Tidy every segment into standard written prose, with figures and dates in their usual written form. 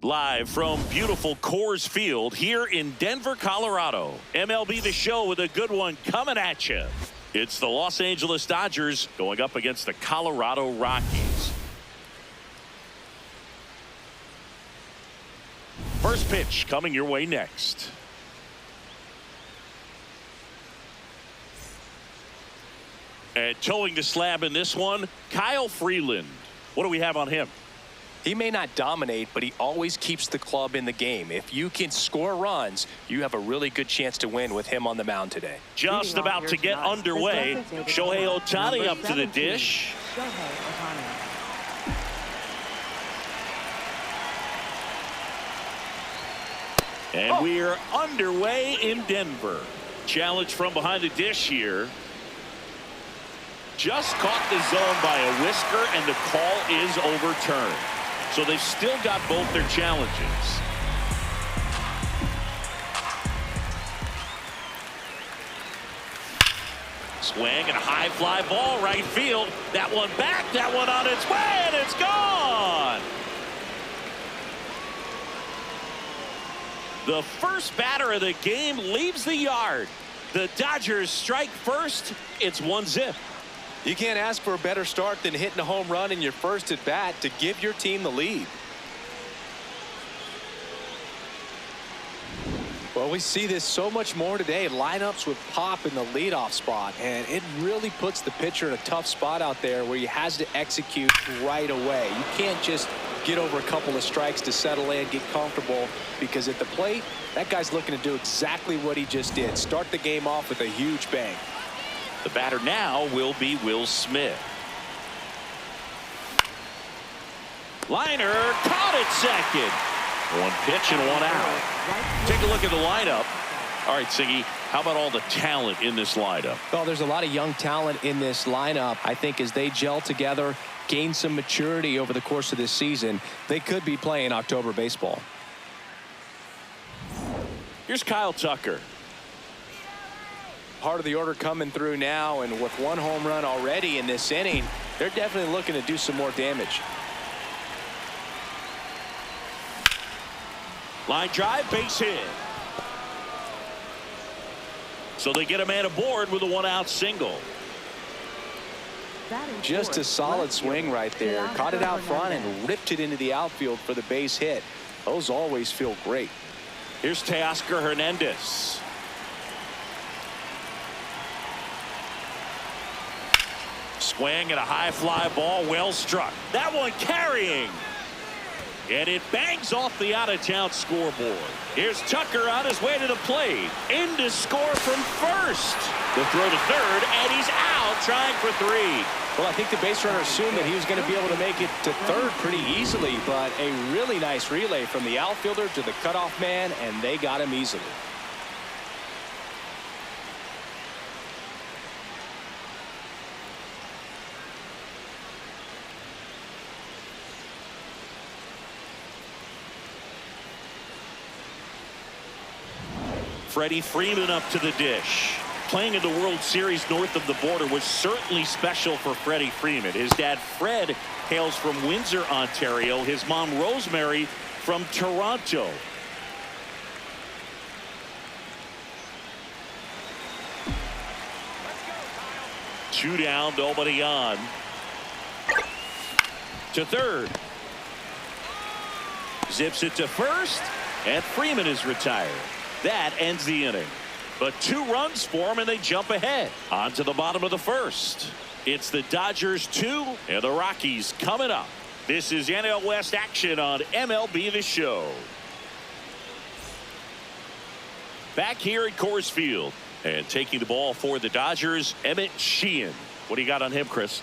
Live from beautiful Coors Field here in Denver, Colorado. MLB The Show with a good one coming at you. It's the Los Angeles Dodgers going up against the Colorado Rockies. First pitch coming your way next. And towing the slab in this one, Kyle Freeland. What do we have on him? He may not dominate, but he always keeps the club in the game. If you can score runs, you have a really good chance to win with him on the mound today. Just about to get underway. Shohei Ohtani up to the dish. And we're underway in Denver. Challenge from behind the dish here. Just caught the zone by a whisker, and the call is overturned. So they've still got both their challenges. Swing and a high fly ball right field. That one back, that one on its way, and it's gone. The first batter of the game leaves the yard. The Dodgers strike first. It's 1-0. You can't ask for a better start than hitting a home run in your first at bat to give your team the lead. Well, we see this so much more today. Lineups with pop in the leadoff spot, and it really puts the pitcher in a tough spot out there where he has to execute right away. You can't just get over a couple of strikes to settle in, get comfortable, because at the plate, that guy's looking to do exactly what he just did. Start the game off with a huge bang. The batter now will be Will Smith. Liner caught at second. One pitch and one out. Take a look at the lineup. All right, Siggy, how about all the talent in this lineup? Well, there's a lot of young talent in this lineup. I think as they gel together, gain some maturity over the course of this season, they could be playing October baseball. Here's Kyle Tucker. Part of the order coming through now, and with one home run already in this inning, they're definitely looking to do some more damage. Line drive, base hit. So they get a man aboard with a one-out single. Just a solid swing right there. Caught it out front and ripped it into the outfield for the base hit. Those always feel great. Here's Teoscar Hernandez. Swing and a high fly ball, well struck. That one carrying. And it bangs off the out-of-town scoreboard. Here's Tucker on his way to the plate. In to score from first. The throw to third, and he's out trying for three. Well, I think the base runner assumed that he was going to be able to make it to third pretty easily, but a really nice relay from the outfielder to the cutoff man, and they got him easily. Freddie Freeman up to the dish. Playing in the World Series north of the border was certainly special for Freddie Freeman. His dad, Fred, hails from Windsor, Ontario. His mom, Rosemary, from Toronto. Two down, nobody on. To third. Zips it to first, and Freeman is retired. That ends the inning. But 2 runs for him, and they jump ahead. On to the bottom of the first. It's the Dodgers 2 and the Rockies coming up. This is NL West action on MLB The Show. Back here at Coors Field. And taking the ball for the Dodgers, Emmet Sheehan. What do you got on him, Chris?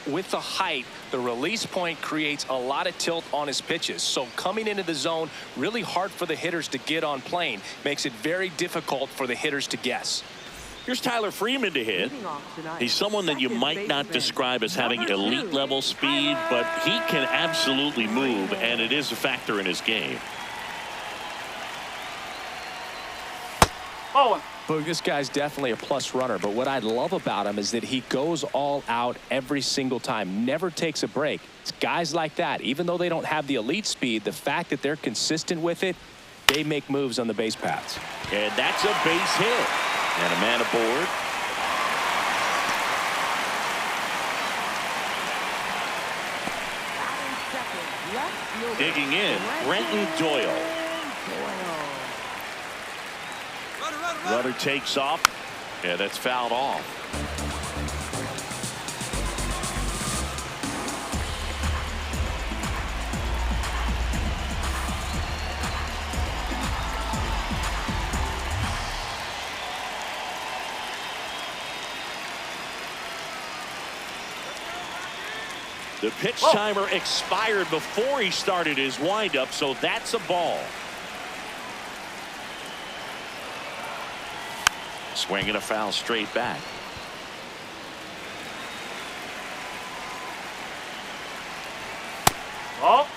With the height, the release point creates a lot of tilt on his pitches. So coming into the zone, really hard for the hitters to get on plane. Makes it very difficult for the hitters to guess. Here's Tyler Freeman to hit. He's someone that you might not describe as having elite level speed, but he can absolutely move, and it is a factor in his game. Oh. Well, this guy's definitely a plus runner, but what I love about him is that he goes all out every single time, never takes a break. It's guys like that, even though they don't have the elite speed, the fact that they're consistent with it, they make moves on the base paths. And that's a base hit. And a man aboard. Digging in, Brenton Doyle. Runner takes off, and that's fouled off. The pitch timer expired before he started his windup, so that's a ball. Swinging a foul straight back. Oh.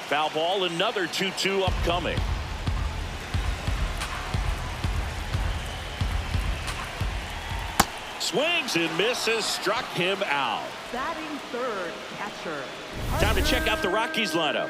Foul ball, another 2-2 upcoming. Swings and misses, struck him out. Batting third, catcher. Time to check out the Rockies lineup.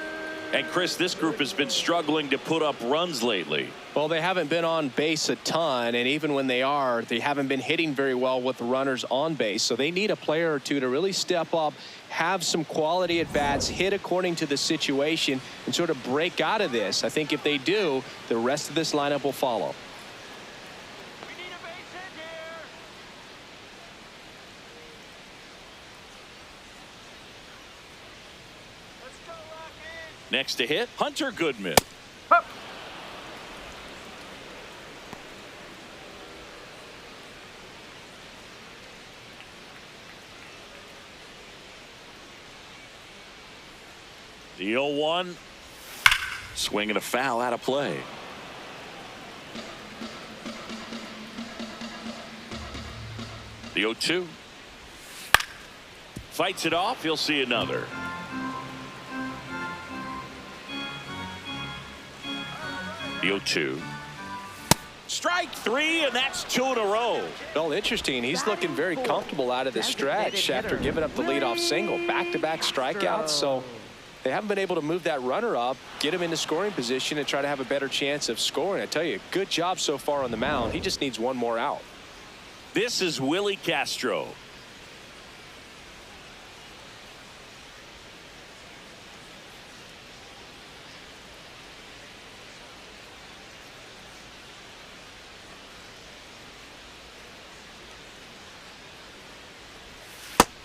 And Chris, this group has been struggling to put up runs lately. Well, they haven't been on base a ton, and even when they are, they haven't been hitting very well with the runners on base. So they need a player or two to really step up, have some quality at bats, hit according to the situation, and sort of break out of this. I think if they do, the rest of this lineup will follow. We need a base hit here. Let's go, Rockies. Next to hit, Hunter Goodman. Hup. The 0-1. Swinging a foul out of play. The 0-2. Fights it off. He'll see another. The 0-2. Strike three, and that's 2 in a row. Well, interesting. He's looking very comfortable out of the stretch after giving up the leadoff single. Back-to-back strikeouts, so they haven't been able to move that runner up, get him into scoring position, and try to have a better chance of scoring. I tell you, good job so far on the mound. He just needs one more out. This is Willie Castro.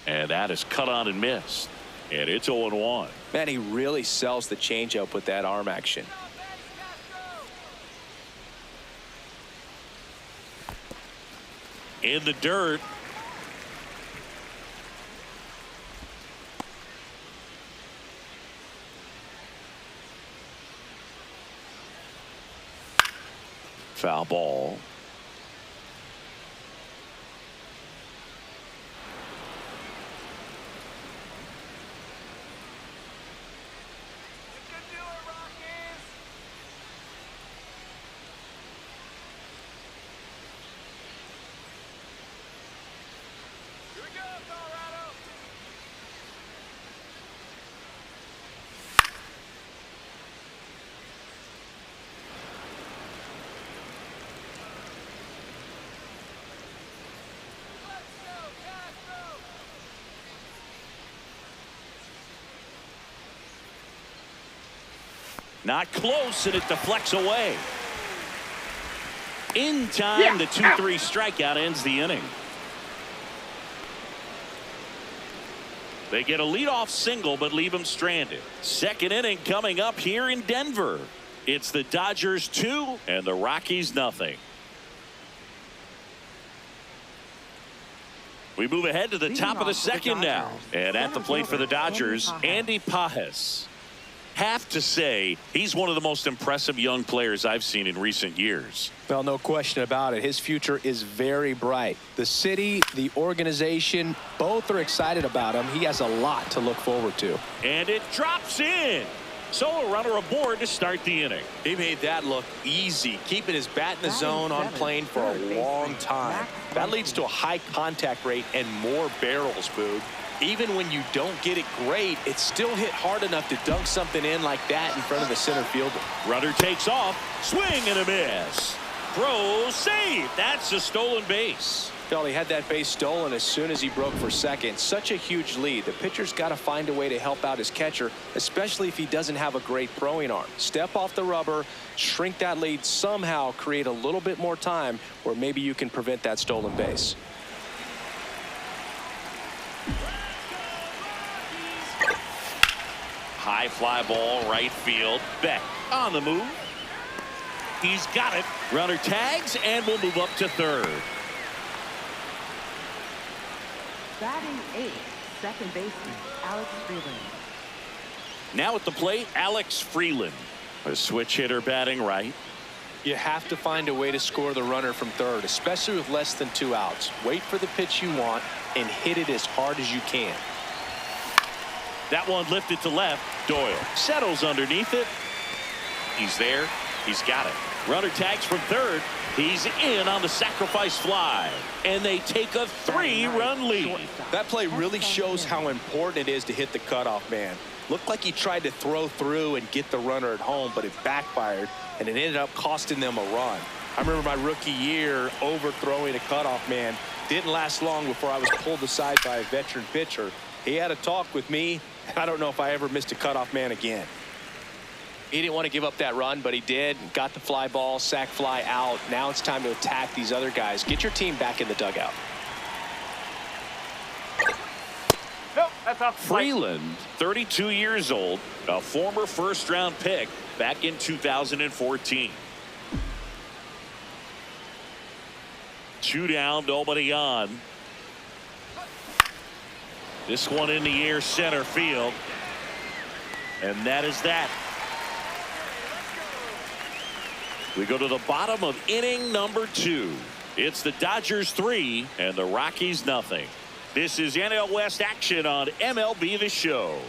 And that is cut on and missed. And it's 0-1. Man, he really sells the changeup with that arm action. In the dirt. Foul ball. Not close, and it deflects away. In time, the 2-3 strikeout ends the inning. They get a leadoff single, but leave him stranded. Second inning coming up here in Denver. It's the Dodgers 2 and the Rockies nothing. We move ahead to the top of the second now. And at the plate for the Dodgers, Andy Pajes. Have to say, he's one of the most impressive young players I've seen in recent years. Well, no question about it. His future is very bright. The city, the organization, both are excited about him. He has a lot to look forward to. And it drops in. So a runner aboard to start the inning. He made that look easy, keeping his bat in the zone on plane for a long time. That leads to a high contact rate and more barrels, Boog. Even when you don't get it great, it's still hit hard enough to dunk something in like that in front of the center fielder. Runner takes off, swing and a miss. Throw, save. That's a stolen base. Well, he had that base stolen as soon as he broke for second. Such a huge lead. The pitcher's got to find a way to help out his catcher, especially if he doesn't have a great throwing arm. Step off the rubber, shrink that lead, somehow create a little bit more time where maybe you can prevent that stolen base. High fly ball, right field. Beck on the move. He's got it. Runner tags and will move up to third. Batting eighth, second baseman, Alex Freeland. Now at the plate, Alex Freeland. A switch hitter batting right. You have to find a way to score the runner from third, especially with less than 2 outs. Wait for the pitch you want and hit it as hard as you can. That one lifted to left. Doyle settles underneath it. He's there. He's got it. Runner tags from third. He's in on the sacrifice fly. And they take a 3-run lead. That play really shows how important it is to hit the cutoff man. Looked like he tried to throw through and get the runner at home, but it backfired, and it ended up costing them a run. I remember my rookie year overthrowing a cutoff man. Didn't last long before I was pulled aside by a veteran pitcher. He had a talk with me. I don't know if I ever missed a cutoff man again. He didn't want to give up that run, but he did. Got the fly ball, sac fly out. Now it's time to attack these other guys. Get your team back in the dugout. Nope, that's off the plate. Freeland, 32 years old, a former first-round pick back in 2014. 2 down, nobody on. This one in the air, center field. And that is that. We go to the bottom of inning number 2. It's the Dodgers 3 and the Rockies nothing. This is NL West action on MLB The Show.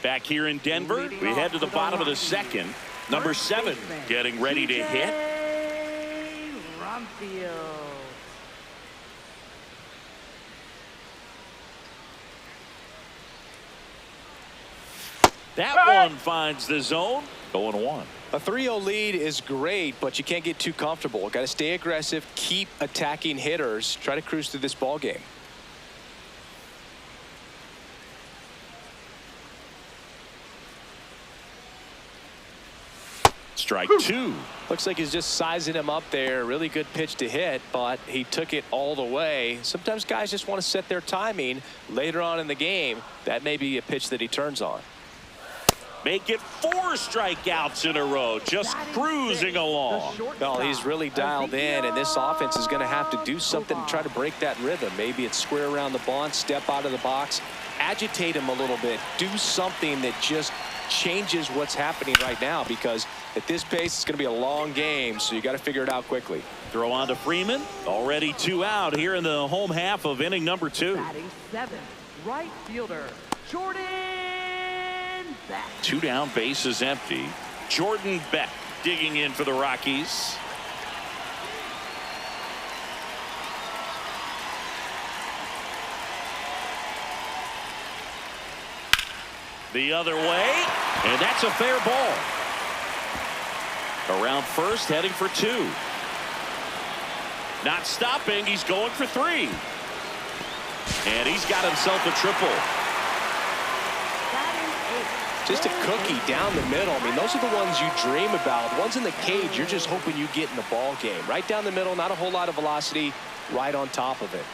Back here in Denver, we head to the bottom of the second. Number 7 getting ready to hit. That one finds the zone. 0-1. A 3-0 lead is great, but you can't get too comfortable. Got to stay aggressive, keep attacking hitters, try to cruise through this ball game. Strike 2. Looks like he's just sizing him up there. Really good pitch to hit, but he took it all the way. Sometimes guys just want to set their timing later on in the game. That may be a pitch that he turns on. Make it 4 strikeouts in a row, just cruising along. Well, he's really dialed in, and this offense is going to have to do something to try to break that rhythm. Maybe it's square around the bunt, step out of the box, agitate him a little bit, do something that just changes what's happening right now, because at this pace it's going to be a long game, so you got to figure it out quickly. Throw on to Freeman. Already 2 out here in the home half of inning number 2. Batting 7th, right fielder, Jordan Beck. 2 down, base is empty. Jordan Beck digging in for the Rockies. The other way, and that's a fair ball. Around first, heading for 2. Not stopping, he's going for 3. And he's got himself a triple. Just a cookie down the middle. I mean, those are the ones you dream about. The ones in the cage, you're just hoping you get in the ball game. Right down the middle, not a whole lot of velocity, right on top of it.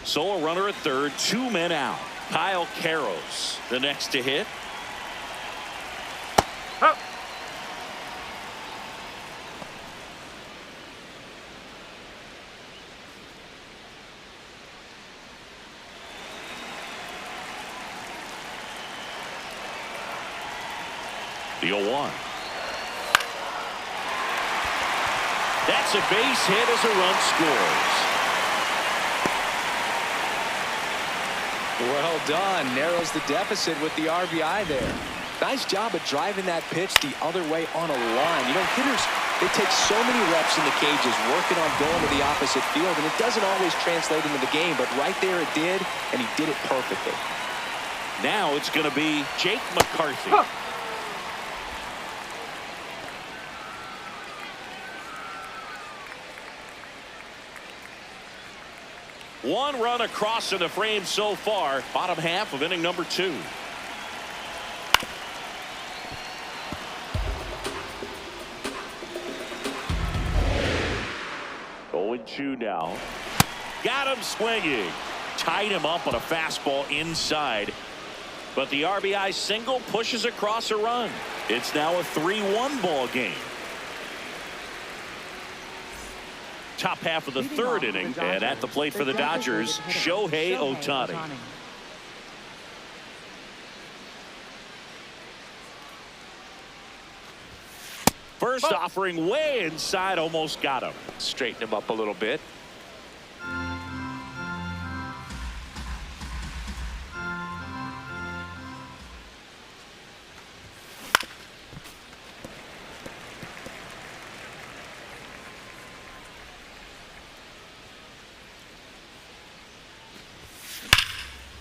So a runner at third, 2 men out. Kyle Carroll's the next to hit. The 0-1. That's a base hit as a run scores. Well done. Narrows the deficit with the RBI there. Nice job of driving that pitch the other way on a line. You know, hitters, they take so many reps in the cages working on going to the opposite field, and it doesn't always translate into the game, but right there it did, and he did it perfectly. Now it's going to be Jake McCarthy. Huh. One run across in the frame so far. Bottom half of inning number 2. Going 2 now. Got him swinging. Tied him up on a fastball inside. But the RBI single pushes across a run. It's now a 3-1 ball game. Top half of the third inning, and at the plate for the Dodgers, Shohei Ohtani. First offering way inside, almost got him. Straighten him up a little bit.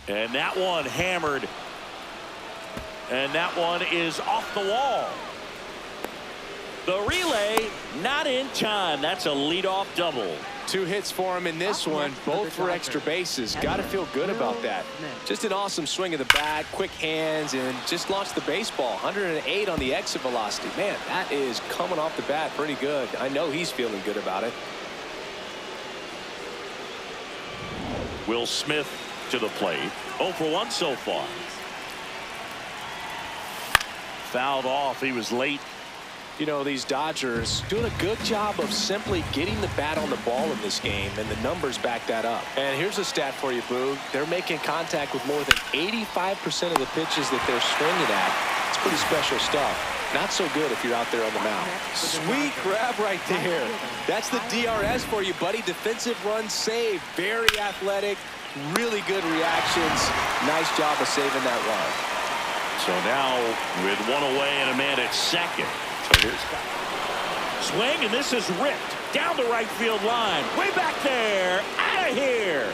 And that one hammered. And that one is off the wall. The relay not in time. That's a leadoff double. 2 hits for him in this one, both for extra bases. Got to feel good about that. Just an awesome swing of the bat, quick hands, and just launched the baseball. 108 on the exit velocity. Man, that is coming off the bat pretty good. I know he's feeling good about it. Will Smith to the plate. 0 for 1 so far. Fouled off. He was late. You know, these Dodgers doing a good job of simply getting the bat on the ball in this game, and the numbers back that up. And here's a stat for you, Boog. They're making contact with more than 85% of the pitches that they're swinging at. It's pretty special stuff. Not so good if you're out there on the mound. Sweet grab right there. That's the DRS for you, buddy. Defensive run save. Very athletic. Really good reactions. Nice job of saving that run. So now with 1 away and a man at second. So here's swing, and this is ripped down the right field line. Way back there. Out of here.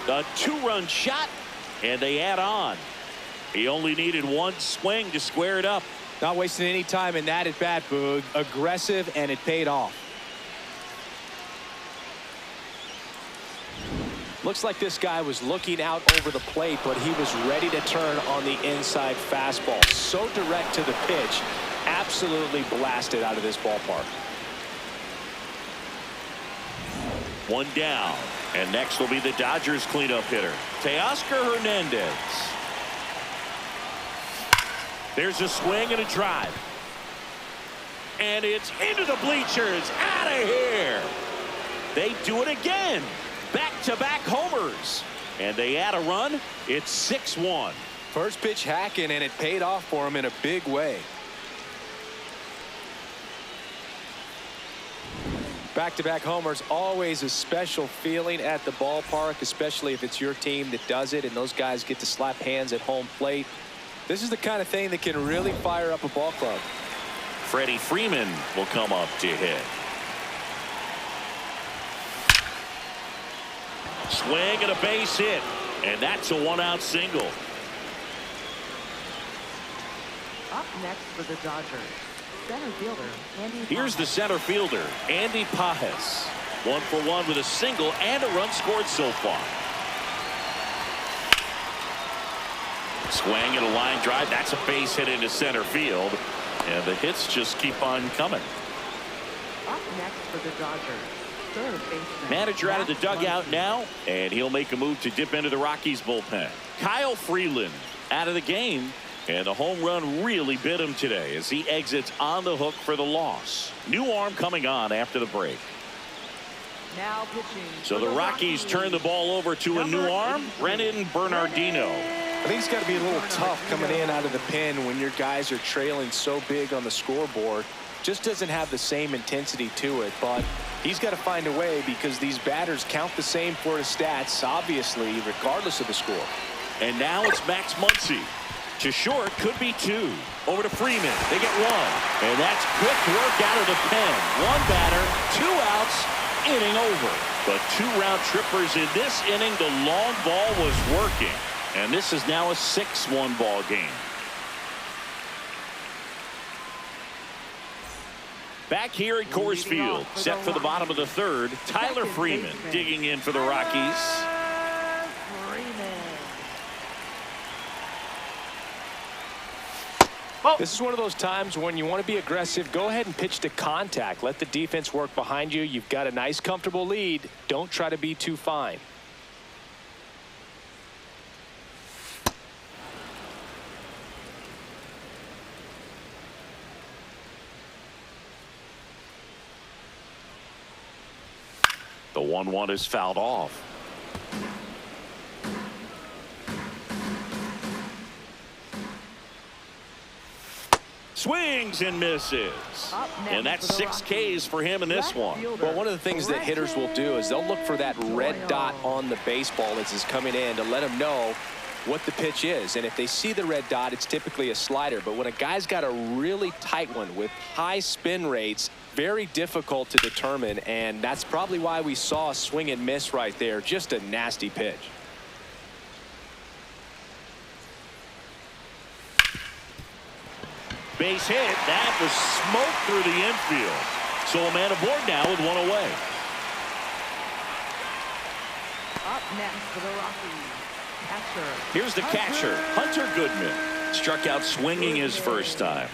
The 2-run shot, and they add on. He only needed 1 swing to square it up. Not wasting any time in that at bat, Boog. Aggressive, and it paid off. Looks like this guy was looking out over the plate, but he was ready to turn on the inside fastball. So direct to the pitch. Absolutely blasted out of this ballpark. 1 down. And next will be the Dodgers cleanup hitter, Teoscar Hernandez. There's a swing and a drive. And it's into the bleachers. Out of here. They do it again. Back-to-back homers. And they add a run. It's 6-1. First pitch hacking, and it paid off for him in a big way. Back-to-back homers, always a special feeling at the ballpark, especially if it's your team that does it and those guys get to slap hands at home plate. This is the kind of thing that can really fire up a ball club. Freddie Freeman will come up to hit. Swing and a base hit, and that's a 1-out single. Up next for the Dodgers, center fielder Andy Here's the center fielder, Andy Pajes. 1 for 1 with a single and a run scored so far. Swing and a line drive. That's a base hit into center field, and the hits just keep on coming. Up next for the Dodgers, third baseman Manager out of the dugout now, and he'll make a move to dip into the Rockies bullpen. Kyle Freeland out of the game, and the home run really bit him today as he exits on the hook for the loss. New arm coming on after the break. Now pitching. So the Rockies turn the ball over to a new arm, Brennan Bernardino. I think it's got to be a little tough coming in out of the pen when your guys are trailing so big on the scoreboard. Just doesn't have the same intensity to it, but he's got to find a way because these batters count the same for his stats, obviously, regardless of the score. And now it's Max Muncy. To short, could be two. Over to Freeland. They get one. And that's quick work out of the pen. One batter, 2 outs, inning over. But 2 round trippers in this inning. The long ball was working. And this is now a 6-1 ball game. Back here at Coors Field, set for the bottom of the 3rd, Tyler Freeland digging in for the Rockies. This is one of those times when you want to be aggressive. Go ahead and pitch to contact. Let the defense work behind you. You've got a nice, comfortable lead. Don't try to be too fine. The 1-1 is fouled off. Swings and misses. And that's 6 Ks for him in this one. Well, one of the things that hitters will do is they'll look for that red dot on the baseball as it's coming in to let them know what the pitch is. And if they see the red dot, it's typically a slider. But when a guy's got a really tight one with high spin rates, very difficult to determine. And that's probably why we saw a swing and miss right there. Just a nasty pitch. Base hit. That was smoke through the infield. So a man aboard now with 1 away. Up next for the Rockies, catcher. Here's the catcher, Hunter Goodman. Struck out swinging his first time.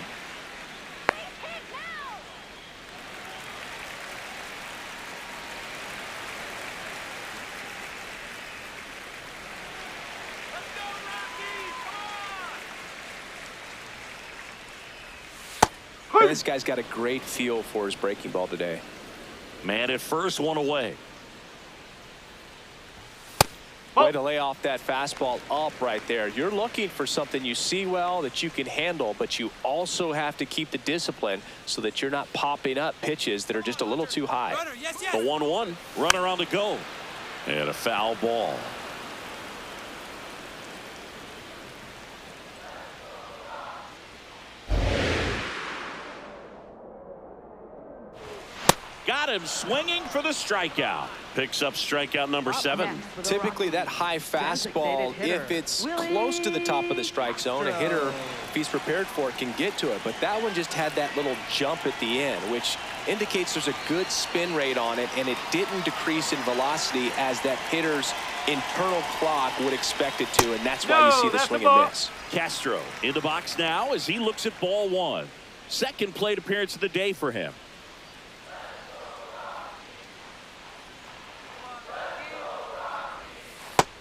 This guy's got a great feel for his breaking ball today. Man at first, 1 away. Way to lay off that fastball up right there. You're looking for something you see well that you can handle, but you also have to keep the discipline so that you're not popping up pitches that are just a little too high. The 1-1, runner on the go. And a foul ball. Got him swinging for the strikeout. Picks up strikeout number 7. Typically that high fastball, if it's close to the top of the strike zone, a hitter, if he's prepared for it, can get to it. But that one just had that little jump at the end, which indicates there's a good spin rate on it, and it didn't decrease in velocity as that hitter's internal clock would expect it to, and that's why you see the swing and miss. Castro in the box now as he looks at ball 1. Second plate appearance of the day for him.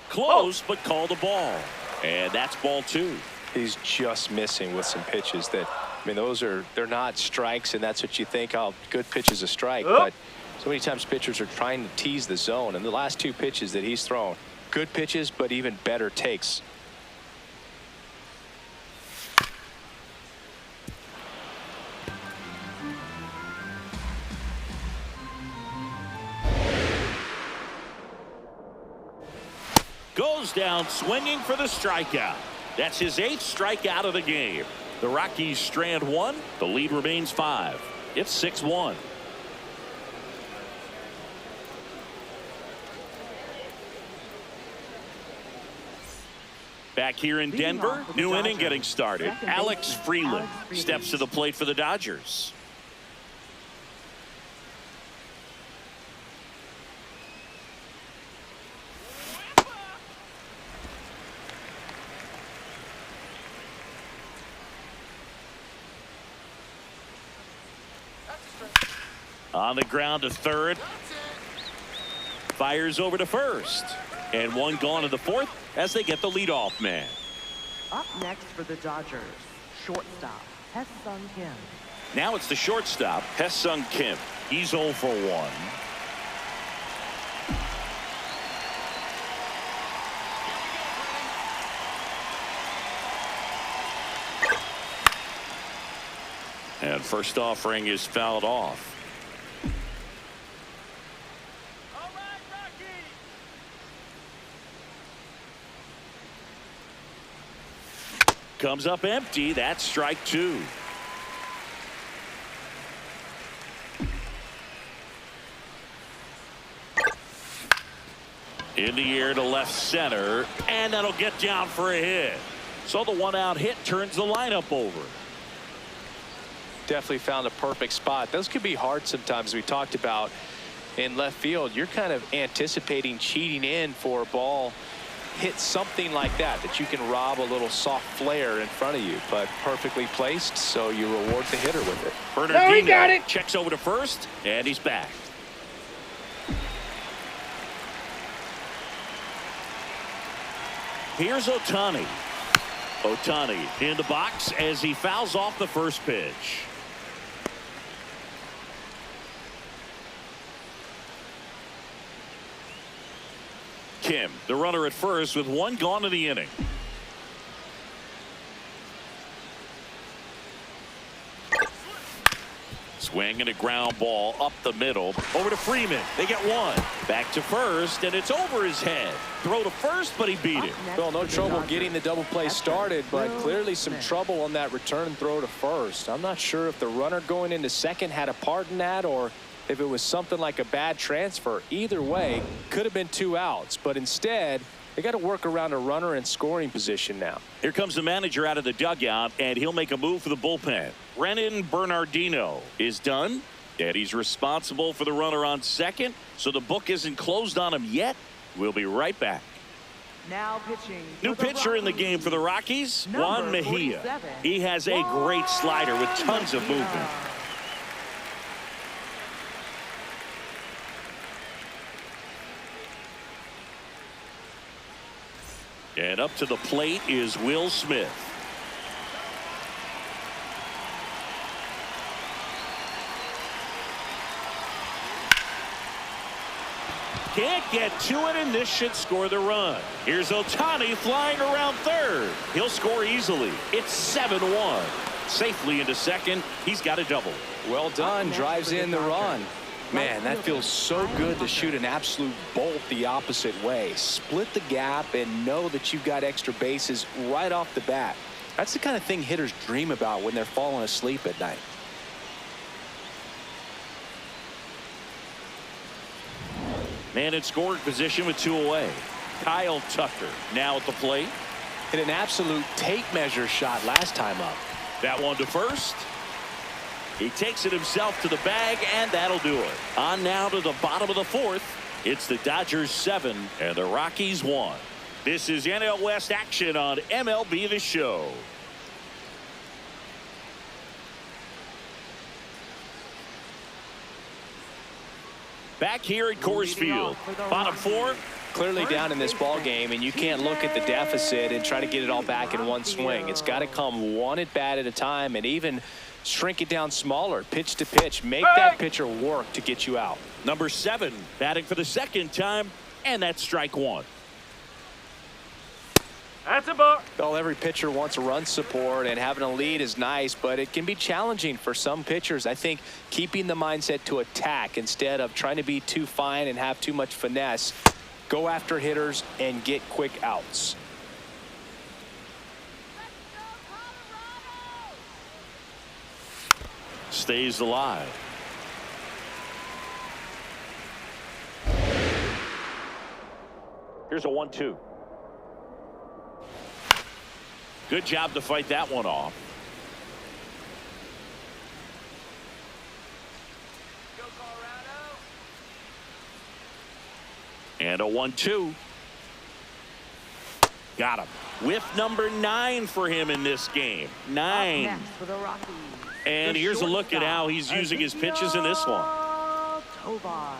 Close, but called a ball. And that's ball 2. He's just missing with some pitches that, I mean, they're not strikes, and that's what you think, oh, good pitch is a strike. But so many times pitchers are trying to tease the zone, and the last 2 pitches that he's thrown, good pitches, but even better takes. Goes down swinging for the strikeout. That's his 8th strikeout of the game. The Rockies strand 1. The lead remains 5. It's 6-1. Back here in Denver, new inning getting started. Alex Freeland steps to the plate for the Dodgers. On the ground to third. Fires over to first. And one gone to the 4th as they get the leadoff man. Up next for the Dodgers, shortstop, Hye-Sung Kim. Now it's the shortstop, Hye-Sung Kim. He's 0 for 1. And first offering is fouled off. All right, Rockies. Comes up empty. That's strike two. In the air to left center, and that'll get down for a hit. So the one-out hit turns the lineup over. Definitely found a perfect spot. Those could be hard sometimes. We talked about in left field, you're kind of anticipating cheating in for a ball hit something like that you can rob a little soft flare in front of you, but perfectly placed, so you reward the hitter with it. Bernardino he got it. Checks over to first, and he's back. Here's Ohtani. Ohtani in the box as he fouls off the first pitch. Kim, the runner at first with one gone in the inning. Swing and a ground ball up the middle. Over to Freeland. They get one. Back to first, and it's over his head. Throw to first, but he beat it. Well, no trouble getting the double play started, but clearly some trouble on that return throw to first. I'm not sure if the runner going into second had a part in that or if it was something like a bad transfer. Either way, could have been 2 outs, but instead, they got to work around a runner in scoring position now. Here comes the manager out of the dugout, and he'll make a move for the bullpen. Brennan Bernardino is done, and he's responsible for the runner on second, so the book isn't closed on him yet. We'll be right back. Now pitching. New pitcher in the game for the Rockies, Juan Mejia. 47. He has a great slider with tons of movement. And up to the plate is Will Smith. Can't get to it, and this should score the run. Here's Ohtani flying around third. He'll score easily. It's 7-1. Safely into second. He's got a double. Well done. Drives in the run. Man, that feels so good to shoot an absolute bolt the opposite way. Split the gap and know that you've got extra bases right off the bat. That's the kind of thing hitters dream about when they're falling asleep at night. Man in scoring position with 2 away. Kyle Tucker now at the plate. Hit an absolute tape measure shot last time up. That one to first. He takes it himself to the bag, and that'll do it. On now to the bottom of the fourth. It's the Dodgers 7 and the Rockies 1. This is NL West action on MLB The Show. Back here at Coors Field. Bottom 4. Clearly down in this ball game, and you can't look at the deficit and try to get it all back in one swing. It's got to come one at bat at a time, and even shrink it down smaller, pitch to pitch. Make that pitcher work to get you out. Number 7 batting for the second time, and that's strike 1. That's a ball. Well, every pitcher wants run support, and having a lead is nice, but it can be challenging for some pitchers. I think keeping the mindset to attack instead of trying to be too fine and have too much finesse. Go after hitters and get quick outs. Stays alive. Here's a 1-2. Good job to fight that one off. And a 1-2. Got him. Whiff number 9 for him in this game. 9. Up next for the Rockies. And here's a look at how he's using his pitches in this one. Tovar.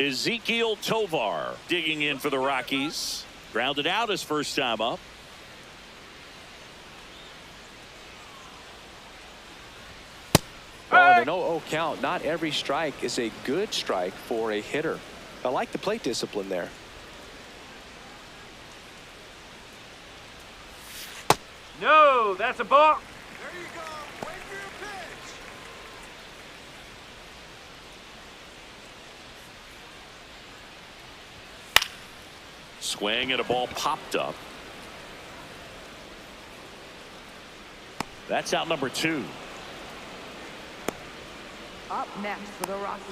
Ezekiel Tovar digging in for the Rockies. Grounded out his first time up. Well, in an 0-0 count, not every strike is a good strike for a hitter. I like the plate discipline there. No, that's a ball. There you go. Wait for your pitch. Swing and a ball popped up. That's out number 2. Up next for the Rockies,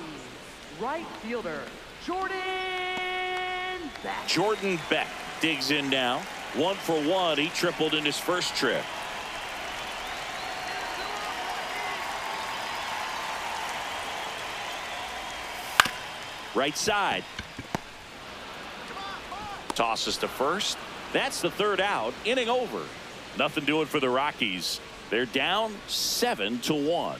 right fielder, Jordan Beck. Jordan Beck digs in now. 1 for 1. He tripled in his first trip. Right side. Tosses to first. That's the 3rd out. Inning over. Nothing doing for the Rockies. They're down 7-1.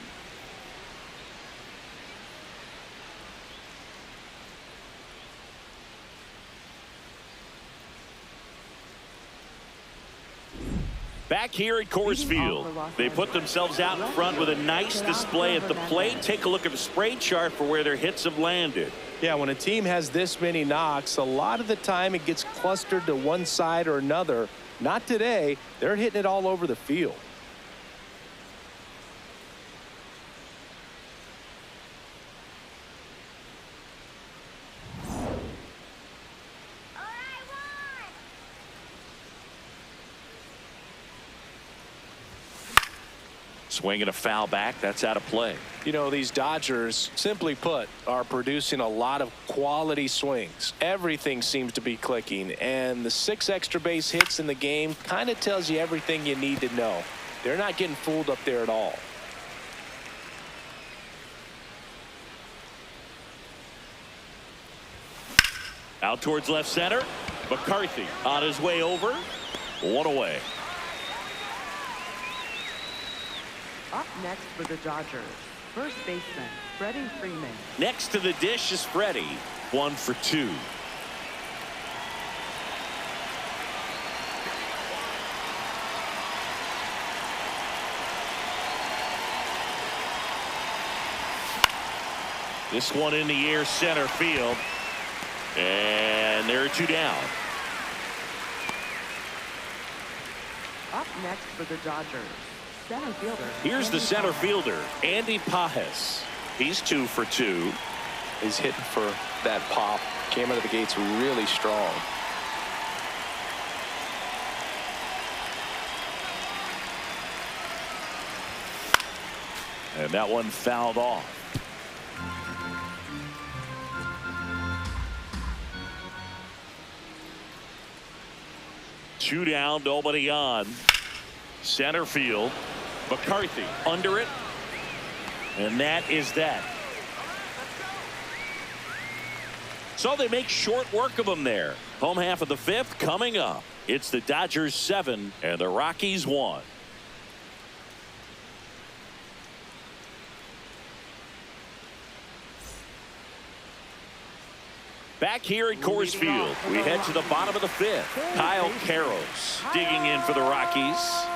Back here at Coors Field, they put themselves out in front with a nice display at the plate. Take a look at the spray chart for where their hits have landed. Yeah, when a team has this many knocks, a lot of the time it gets clustered to one side or another. Not today. They're hitting it all over the field. Swinging a foul back. That's out of play. You know, these Dodgers, simply put, are producing a lot of quality swings. Everything seems to be clicking, and the 6 extra base hits in the game kind of tells you everything you need to know. They're not getting fooled up there at all. Out towards left center. McCarthy on his way over. 1 away. Up next for the Dodgers, first baseman, Freeland. Next to the dish is Freddie. 1 for 2. This one in the air, center field. And there are 2 down. Up next for the Dodgers, center fielder. Here's the center fielder, Andy Pajes. He's 2 for 2. He's hitting for that pop. Came out of the gates really strong. And that one fouled off. Two down, nobody on. Center field. McCarthy under it. And that is that. So they make short work of them there. Home half of the 5th coming up. It's the Dodgers 7 and the Rockies 1. Back here at Coors Field, we head to the bottom of the 5th. Kyle Caros digging in for the Rockies.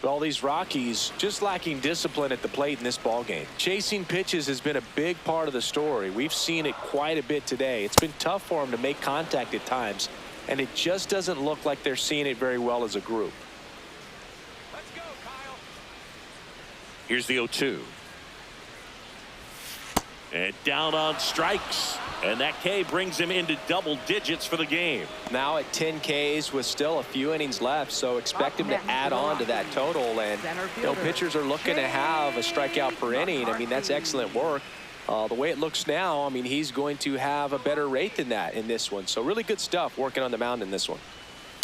Well, these Rockies just lacking discipline at the plate in this ballgame. Chasing pitches has been a big part of the story. We've seen it quite a bit today. It's been tough for them to make contact at times, and it just doesn't look like they're seeing it very well as a group. Let's go, Kyle. Here's the 0-2. And down on strikes. And that K brings him into double digits for the game. Now at 10 Ks with still a few innings left, so expect him to add on to that total. And you know, pitchers are looking to have a strikeout per inning. I mean, that's excellent work. The way it looks now, I mean, he's going to have a better rate than that in this one. So really good stuff working on the mound in this one.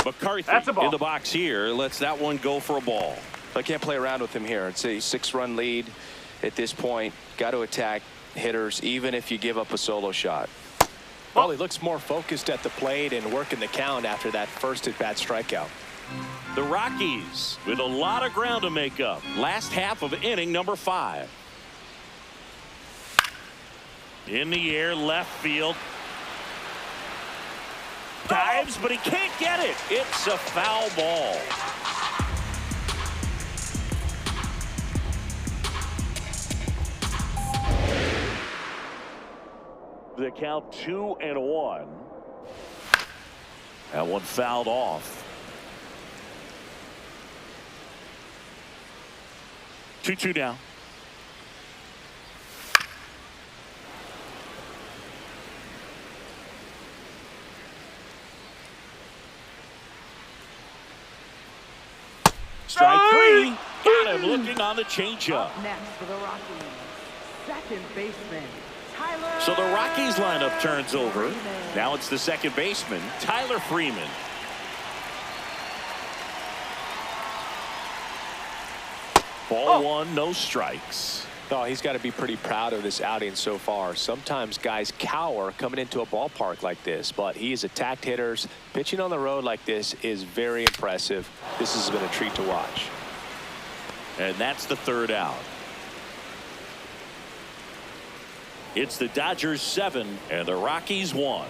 McCarthy in the box here lets that one go for a ball. I can't play around with him here. It's a 6-run lead at this point. Got to attack hitters even if you give up a solo shot. Well, he looks more focused at the plate and working the count after that first at-bat strikeout. The Rockies with a lot of ground to make up. Last half of inning number 5. In the air, left field. Dives, but he can't get it. It's a foul ball. The count 2-1. That one fouled off. 2-2 now. Strike three. Got him looking on the changeup. Up next for the Rockies, second baseman, Tyler. So the Rockies lineup turns over. Freeland. Now it's the second baseman, Tyler Freeland. Ball one, no strikes. Oh, he's got to be pretty proud of this outing so far. Sometimes guys cower coming into a ballpark like this, but he has attacked hitters. Pitching on the road like this is very impressive. This has been a treat to watch. And that's the third out. It's the Dodgers 7 and the Rockies 1.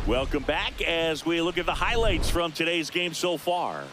Welcome back as we look at the highlights from today's game so far.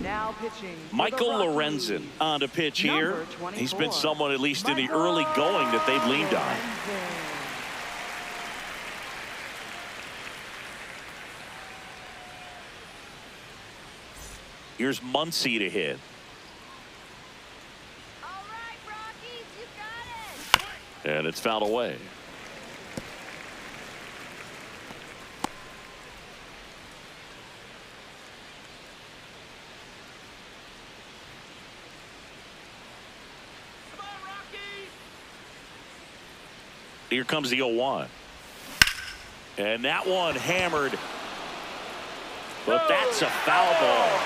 Now pitching for the Michael Rockies, Lorenzen on to pitch here. number 24. He's been someone, at least in the early going, that they've leaned on. Lorenzen. Here's Muncy to hit. All right, Rockies, you got it. And it's fouled away. Come on, Rockies! Here comes the 0-1. And that one hammered. But that's a foul ball.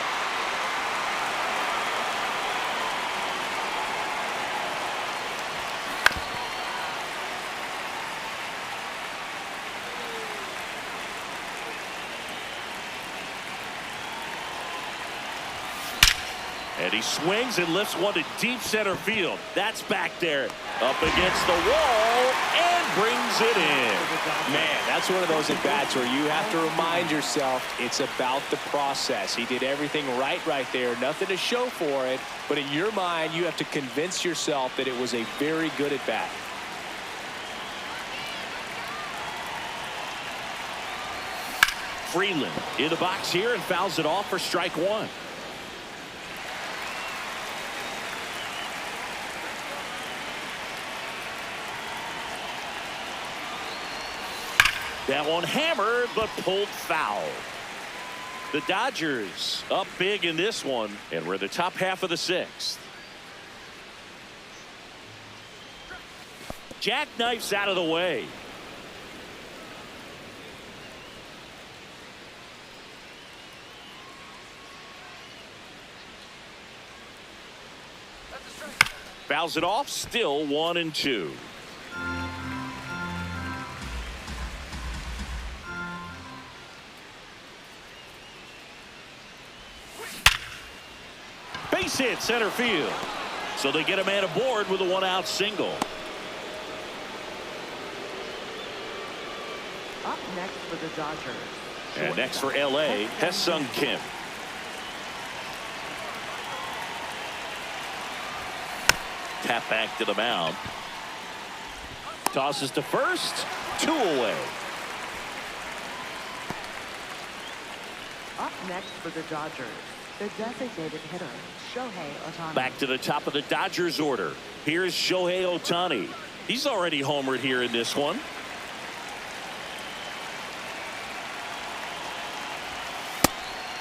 And he swings and lifts one to deep center field. That's back there up against the wall and brings it in. Man, that's one of those at-bats where you have to remind yourself it's about the process. He did everything right there. Nothing to show for it. But in your mind, you have to convince yourself that it was a very good at-bat. Freeland in the box here and fouls it off for strike one. That one hammered, but pulled foul. The Dodgers up big in this one, and we're in the top half of the sixth. Jackknife's out of the way. That's a strike. Fouls it off, still 1-2. Base hit center field. So they get a man aboard with a one-out single. Up next for the Dodgers. And next for LA, Hesung Kim. Tap back to the mound. Tosses to first. 2 away. Up next for the Dodgers, the designated hitter, Shohei Ohtani. Back to the top of the Dodgers order. Here's Shohei Ohtani. He's already homered here in this one.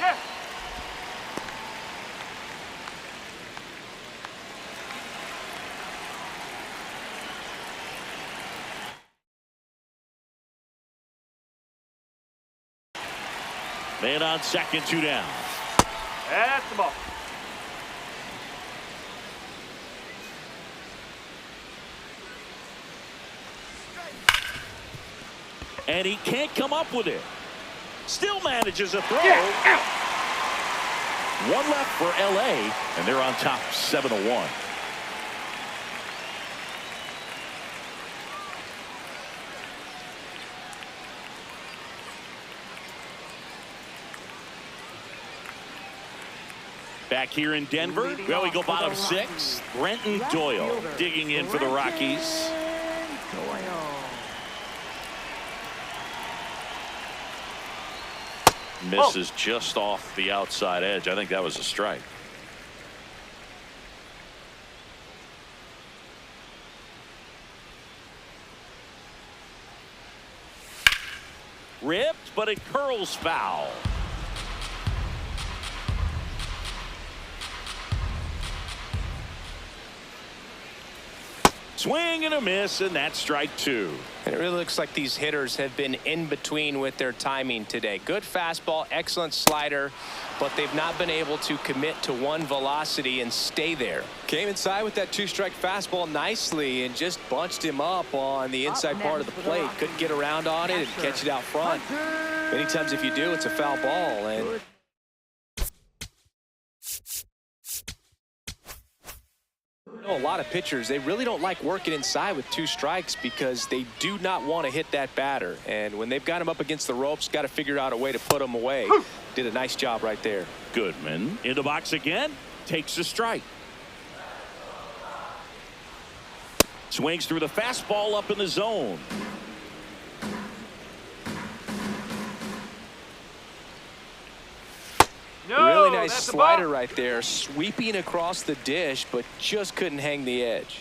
Yeah. Man on second, 2 down. That's the ball. And he can't come up with it. Still manages a throw. One left for LA, and they're on top 7-1. Back here in Denver, well, we go bottom 6. Brenton Doyle digging in for the Rockies. Misses just off the outside edge. I think that was a strike. Ripped, but it curls foul. Swing and a miss, and that's strike 2. And it really looks like these hitters have been in between with their timing today. Good fastball, excellent slider, but they've not been able to commit to one velocity and stay there. Came inside with that 2-strike fastball nicely and just bunched him up on the inside part of the plate. Couldn't get around on it and catch it out front. Many times if you do, it's a foul ball. And a lot of pitchers, they really don't like working inside with 2 strikes because they do not want to hit that batter. And when they've got him up against the ropes, got to figure out a way to put him away. Did a nice job right there. Goodman in the box again, takes a strike. Swings through the fastball up in the zone. Really nice slider right there, sweeping across the dish, but just couldn't hang the edge.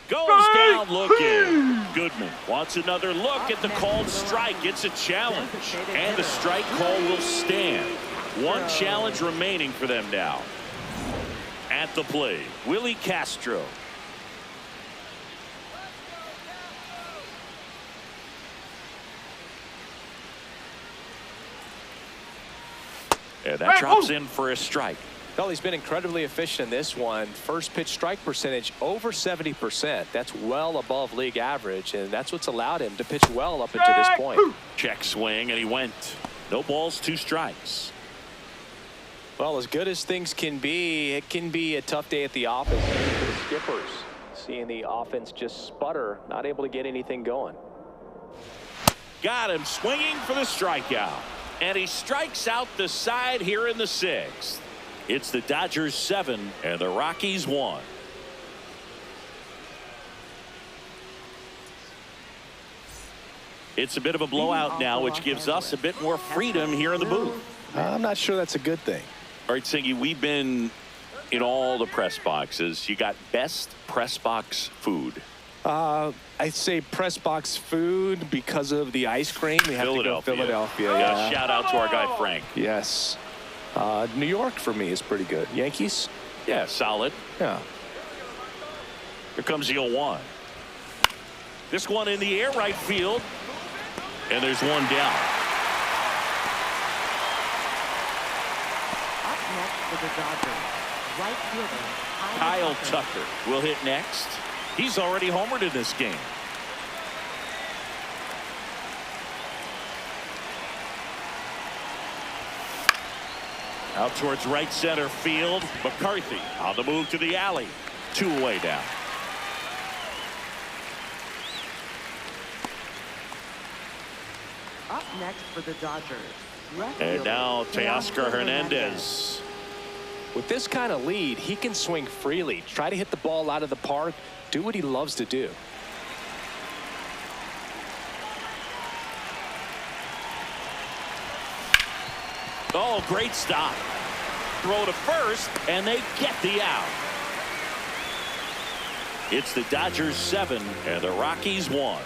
Goes down looking. Goodman wants another look at the called strike. It's a challenge, and the strike call will stand. One challenge remaining for them now. At the plate, Willie Castro. And that drops in for a strike. Well, he's been incredibly efficient in this one. First pitch strike percentage over 70%. That's well above league average, and that's what's allowed him to pitch well up until this point. Check swing, and he went. No balls, 2 strikes. Well, as good as things can be, it can be a tough day at the office for the skippers. Seeing the offense just sputter, not able to get anything going. Got him swinging for the strikeout. And he strikes out the side here in the 6th. It's the Dodgers 7 and the Rockies 1. It's a bit of a blowout now, which gives us a bit more freedom here in the booth. I'm not sure that's a good thing. All right, Singy, we've been in all the press boxes. You got best press box food. I'd say press box food because of the ice cream. We have to go Philadelphia. Yeah. Shout out to our guy Frank. Yes. New York for me is pretty good. Yankees? Yeah, solid. Yeah. Here comes the 0-1. This one in the air right field. And there's one down. Up next for the Dodgers, right fielder Kyle Tucker will hit next. He's already homered in this game. Out towards right center field. McCarthy on the move to the alley. 2 away down. Up next for the Dodgers, left And fielder now Teoscar Hernandez. With this kind of lead, he can swing freely, try to hit the ball out of the park, do what he loves to do. Oh, great stop. Throw to first, and they get the out. It's the Dodgers 7 and the Rockies 1.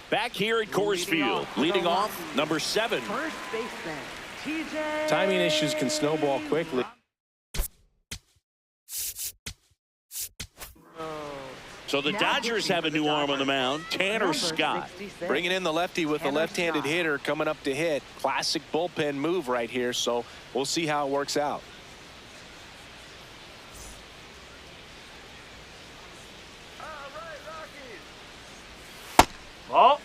Back here at Coors Field, leading off, number 7. First baseman, TJ. Timing issues can snowball quickly. So the Now Dodgers pitching have a for the new arm on the Dodgers, mound, Tanner number Scott. 66. Bringing in the lefty with a Tanner left-handed Scott. hitter coming up to hit. Classic bullpen move right here, so we'll see how it works out. All right, Rockies. Ball.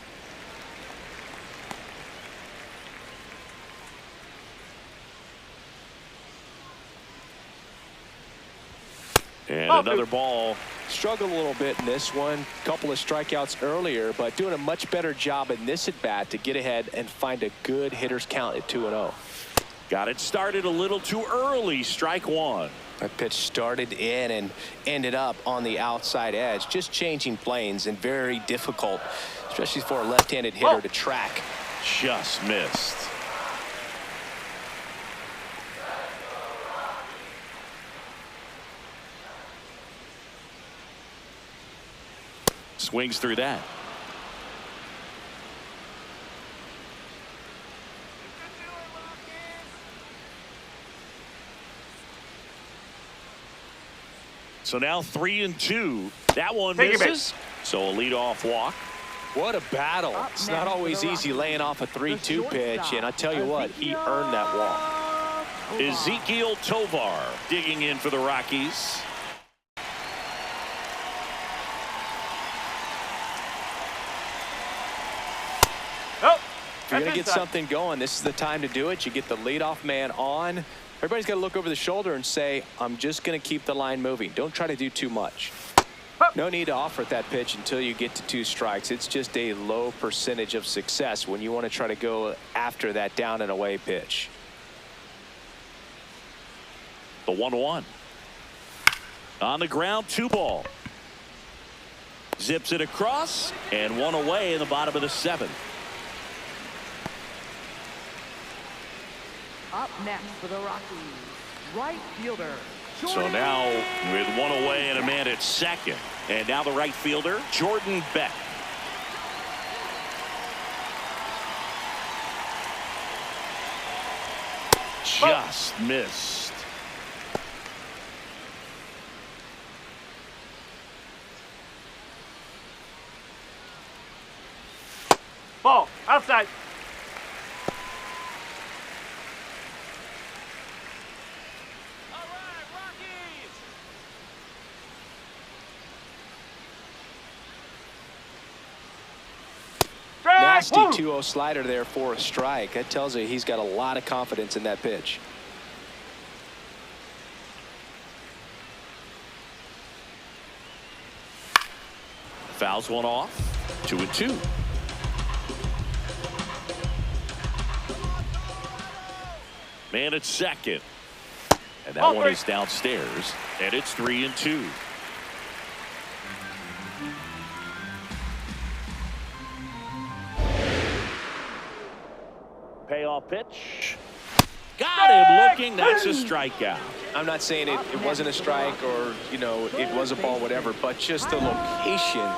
And Ball another two. ball. Struggled a little bit in this one. Couple of strikeouts earlier, but doing a much better job in this at-bat to get ahead and find a good hitter's count at 2-0. Got it started a little too early. Strike one. That pitch started in and ended up on the outside edge. Just changing planes and very difficult, especially for a left-handed hitter to track. Just missed. Swings through that. So now 3-2. That one Take it back. misses. So a leadoff walk. What a battle. Up It's next not for always the easy Rockies, laying off a the 3-2 pitch, shortstop, and I tell you what, he earned that walk. Ezekiel Tovar digging in for the Rockies. Nope. If you're going to get inside. something going, this is the time to do it. You get the leadoff man on. Everybody's got to look over the shoulder and say, I'm just going to keep the line moving. Don't try to do too much. No need to offer at that pitch until you get to 2 strikes. It's just a low percentage of success when you want to try to go after that down and away pitch. The 1-1. On the ground, 2 ball. Zips it across and 1 away in the bottom of the 7th. Up next for the Rockies, right fielder. So now with 1 away and a man at second. And now the right fielder, Jordan Beck. Just missed. Ball. Outside. All right, Rockies. Strike. Nasty Woo. 2-0 slider there for a strike. That tells you he's got a lot of confidence in that pitch. Fouls one off. 2-2. Man at second. And that Ball one three. is downstairs. And it's 3-2. Payoff pitch. Got him looking. That's a strikeout. I'm not saying it wasn't a strike or, you know, it was a ball, whatever, but just the location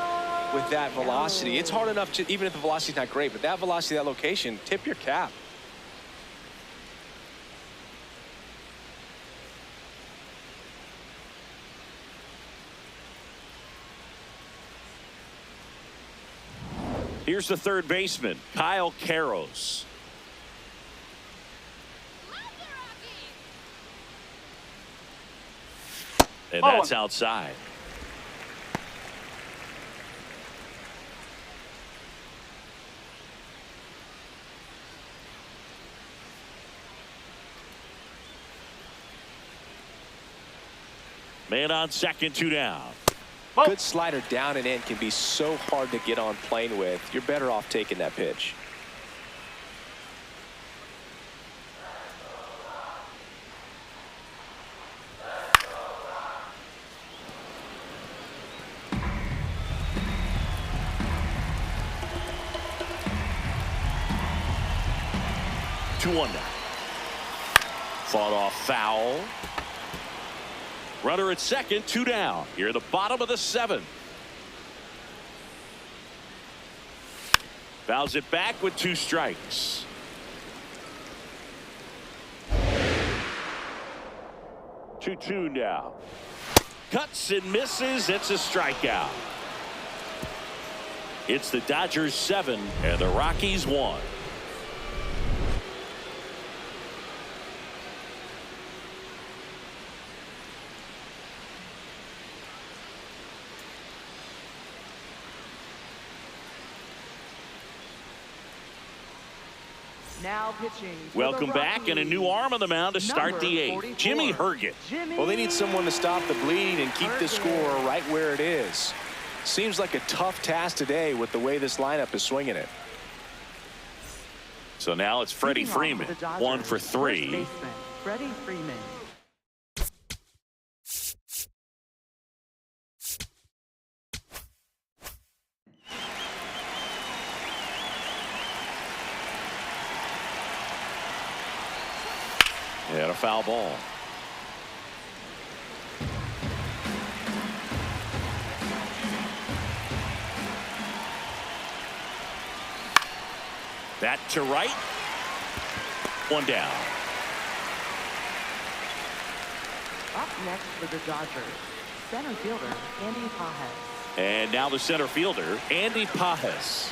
with that velocity. It's hard enough to, even if the velocity's not great, but that velocity, that location, tip your cap. Here's the third baseman, Kyle Karros. And that's outside. Man on second, 2 down. Good slider down and in can be so hard to get on plane with. You're better off taking that pitch. Two-one now. Fought off foul. Runner at second, 2 down. Here at the bottom of the 7th. Fouls it back with 2 strikes. Two now. Cuts and misses. It's a strikeout. It's the Dodgers 7 and the Rockies 1. Now pitching. Welcome back, and a new arm on the mound to start the 8th. Jimmy Herget. Well, they need someone to stop the bleed and keep the score right where it is. Seems like a tough task today with the way this lineup is swinging it. So now it's Freddie Freeman, 1 for 3. Freddie Freeman. And a foul ball. That to right. One down. Up next for the Dodgers, center fielder Andy Pajes. And now the center fielder, Andy Pajes.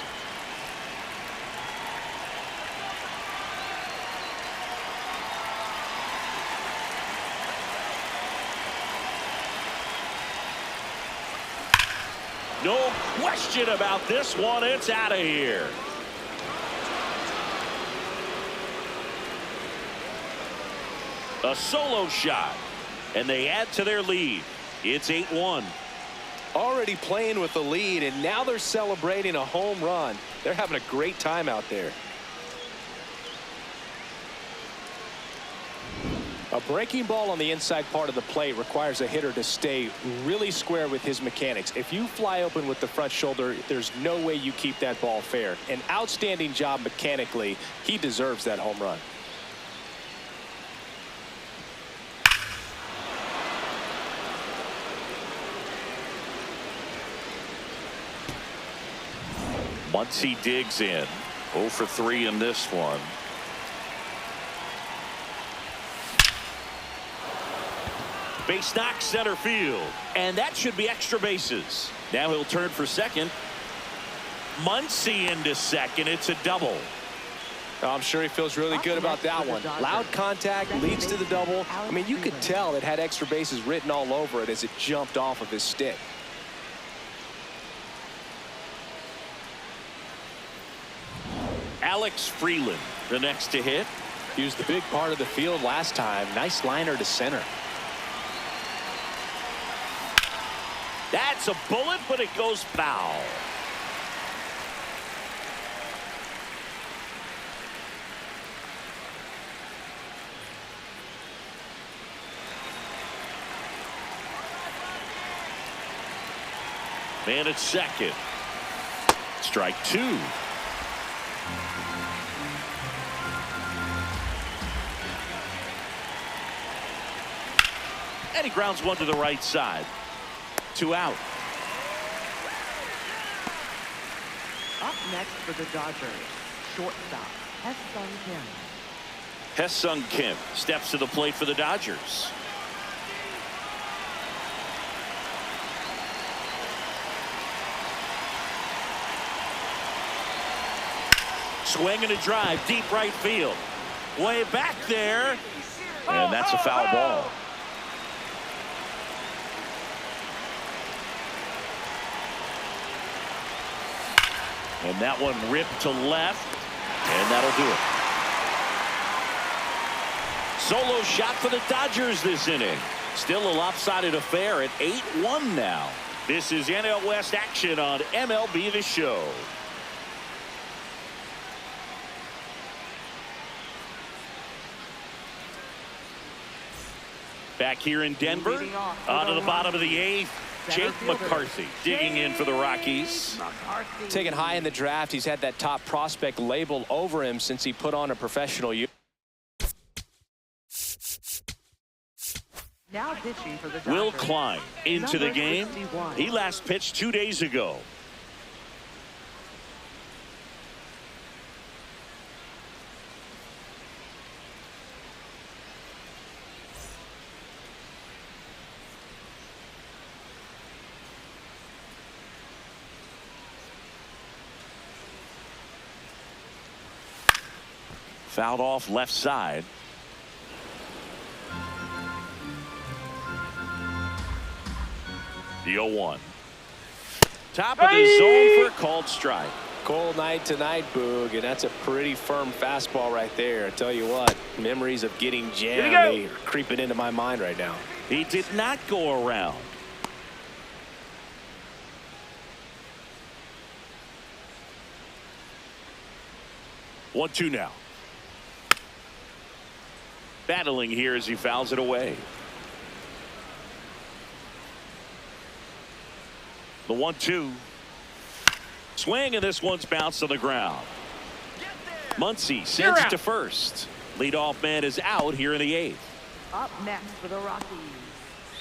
No question about this one. It's out of here. A solo shot, and they add to their lead. It's 8-1. Already playing with the lead, and now they're celebrating a home run. They're having a great time out there. A breaking ball on the inside part of the plate requires a hitter to stay really square with his mechanics. If you fly open with the front shoulder, there's no way you keep that ball fair. An outstanding job mechanically. He deserves that home run. Muncy digs in. 0 for 3 in this one. Base knock center field, and that should be extra bases. Now he'll turn for second. Muncy into second. It's a double. I'm sure he feels really good about that one. Loud contact leads to the double. I mean, you could tell it had extra bases written all over it as it jumped off of his stick. Alex Freeland, the next to hit. He was the big part of the field last time. Nice liner to center. That's a bullet, but it goes foul. Man at second. Strike 2. And he grounds one to the right side. 2 out. Up next for the Dodgers, shortstop Hesung Kim. Hesung Kim steps to the plate for the Dodgers. Swing and a drive, deep right field. Way back there. And that's a foul ball. And that one ripped to left, and that'll do it. Solo shot for the Dodgers this inning. Still a lopsided affair at 8-1 now. This is NL West action on MLB The Show. Back here in Denver, on to the bottom of the 8th. Jake McCarthy digging in for the Rockies. Taken high in the draft, he's had that top prospect label over him since he put on a professional year. Now pitching for the Dodgers, Will Klein into the game. 61. He last pitched 2 days ago. Fouled off left side. The 0-1. Top of the zone for a called strike. Cold night tonight, Boog, and that's a pretty firm fastball right there. I tell you what, memories of getting jammed are creeping into my mind right now. He did not go around. One, two now. Battling here as he fouls it away. The 1-2. Swing, and this one's bounced to the ground. Muncy sends it to first. Leadoff man is out here in the 8th. Up next for the Rockies,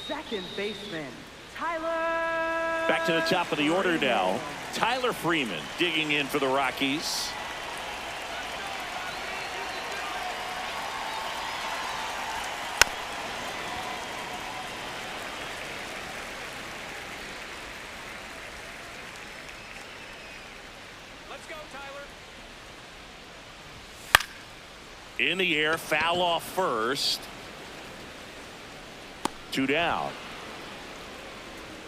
second baseman, Tyler. Back to the top of the order now. Tyler Freeland digging in for the Rockies. In the air, foul off first. 2 down.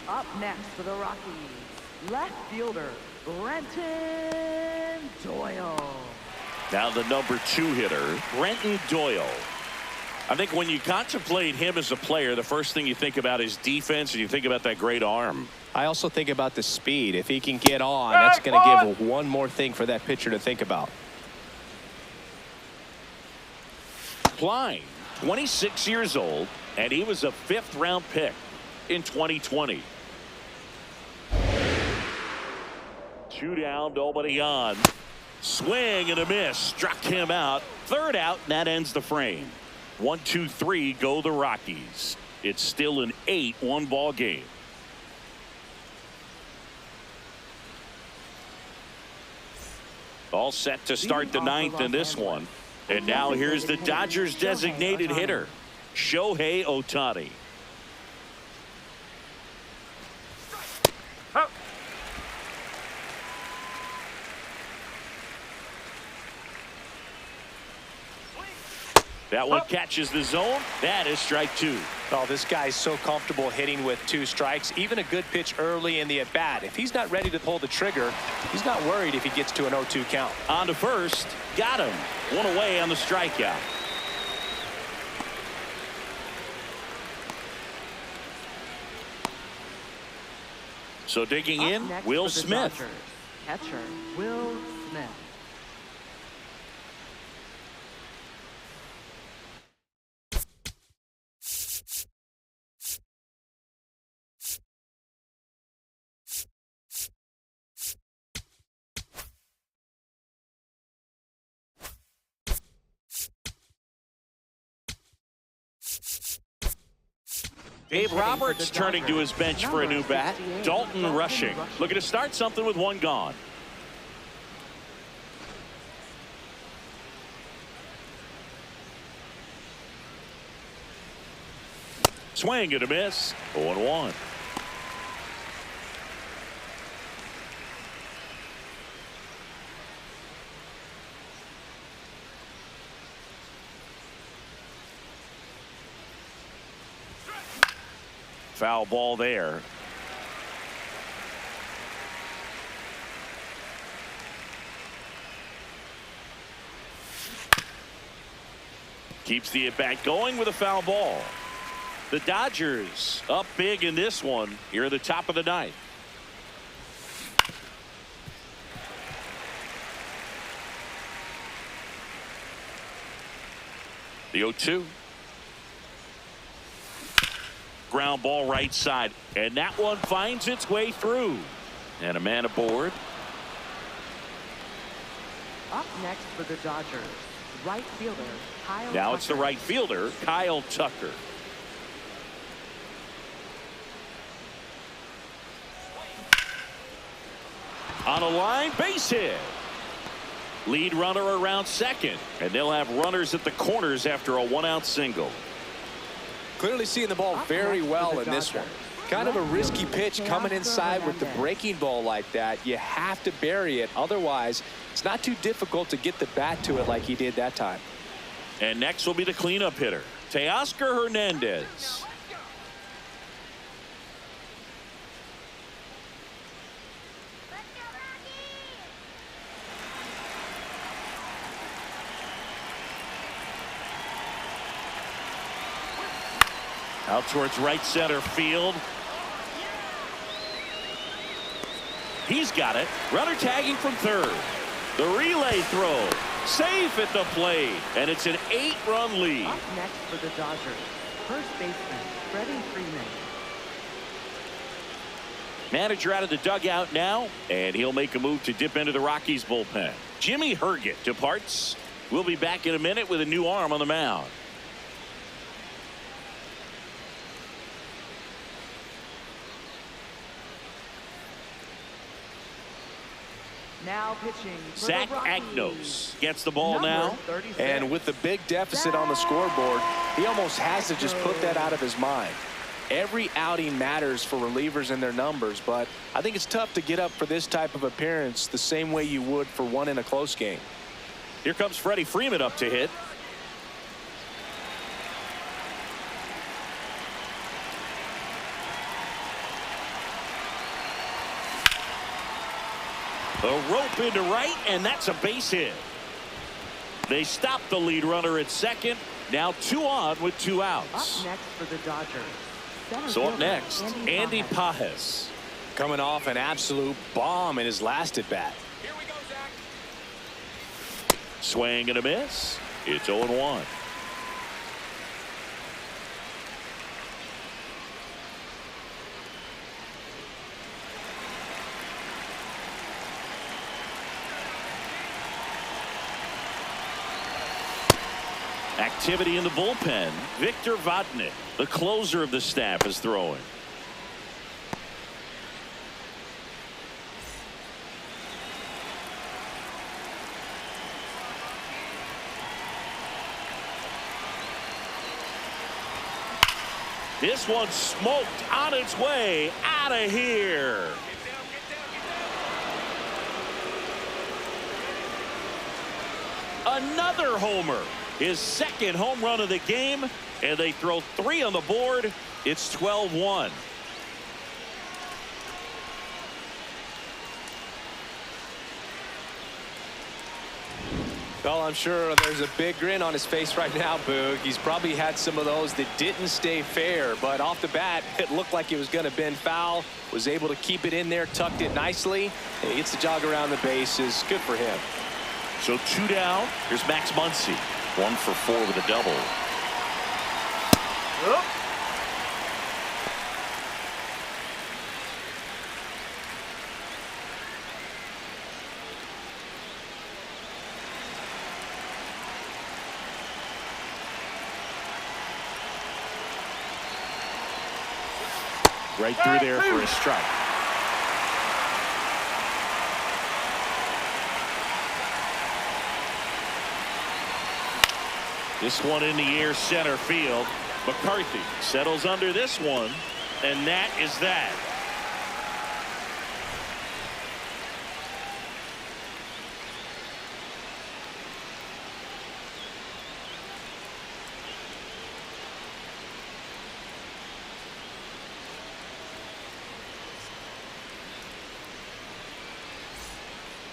Up next for the Rockies, left fielder, Brenton Doyle. Now the number 2 hitter, Brenton Doyle. I think when you contemplate him as a player, the first thing you think about is defense, and you think about that great arm. I also think about the speed. If he can get on, that's going to give one more thing for that pitcher to think about. Klein, 26 years old, and he was a 5th-round pick in 2020. 2 down, nobody on. Swing and a miss, struck him out. 3rd out, and that ends the frame. 1, 2, 3 go the Rockies. It's still an 8-1 ball game. All set to start the 9th in this one. And now here's the Dodgers designated hitter, Shohei Ohtani. That one catches the zone. That is strike 2. Oh, this guy's so comfortable hitting with 2 strikes. Even a good pitch early in the at-bat. If he's not ready to pull the trigger, he's not worried if he gets to an 0-2 count. On to first. Got him. 1 away on the strikeout. So digging in, Will Smith. Dodgers, catcher, Will Smith. Dave Roberts turning to his bench for a new bat. Dalton rushing. Looking to start something with 1 gone. Swing and a miss. 0-1. Foul ball there. Keeps the at-bat going with a foul ball. The Dodgers up big in this one here at the top of the 9th. The 0-2. Ground ball right side, and that one finds its way through. And a man aboard. Up next for the Dodgers, right fielder, Kyle Now Tucker. it's the right fielder, Kyle Tucker. On a line, base hit. Lead runner around second, and they'll have runners at the corners after a 1-out single. Clearly seeing the ball very well in this one. Kind of a risky pitch coming inside with the breaking ball like that. You have to bury it. Otherwise, it's not too difficult to get the bat to it like he did that time. And next will be the cleanup hitter, Teoscar Hernandez. Out towards right center field. He's got it. Runner tagging from third. The relay throw. Safe at the plate. And it's an 8-run lead. Up next for the Dodgers, first baseman, Freeland. Manager out of the dugout now, and he'll make a move to dip into the Rockies bullpen. Jimmy Herget departs. We'll be back in a minute with a new arm on the mound. Now pitching for Zach the Rockies. Agnos gets the ball Number now. 36. And with the big deficit on the scoreboard, he almost has to just put that out of his mind. Every outing matters for relievers and their numbers, but I think it's tough to get up for this type of appearance the same way you would for one in a close game. Here comes Freddie Freeman up to hit. A rope into right, and that's a base hit. They stop the lead runner at second. Now 2 on with 2 outs. Up next for the Dodgers. Center So up fielder, next, Andy Pages. Coming off an absolute bomb in his last at bat. Here we go, Zach. Swing and a miss. It's 0-1. Activity in the bullpen. Victor Vodnik, the closer of the staff, is throwing. This one smoked on its way out of here. Another homer. His second home run of the game, and they throw 3 on the board. It's 12-1. Well, I'm sure there's a big grin on his face right now, Boog. He's probably had some of those that didn't stay fair, but off the bat, it looked like it was going to bend foul. Was able to keep it in there, tucked it nicely, and he gets the jog around the bases. Good for him. So 2 down. Here's Max Muncy. 1 for 4 with a double. Up. Right through there for a strike. This one in the air center field. McCarthy settles under this one, and that is that.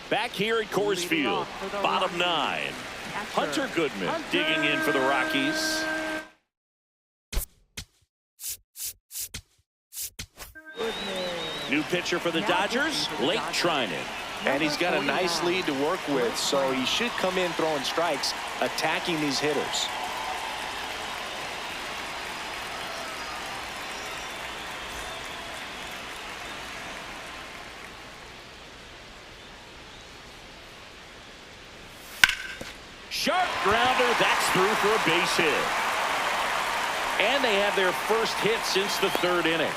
Back here at Coors Field, bottom 9. Hunter Goodman digging in for the Rockies. New pitcher for the Dodgers, Blake Trinan. And he's got a nice lead to work with, so he should come in throwing strikes, attacking these hitters. Sharp grounder, that's through for a base hit. And they have their first hit since the 3rd inning.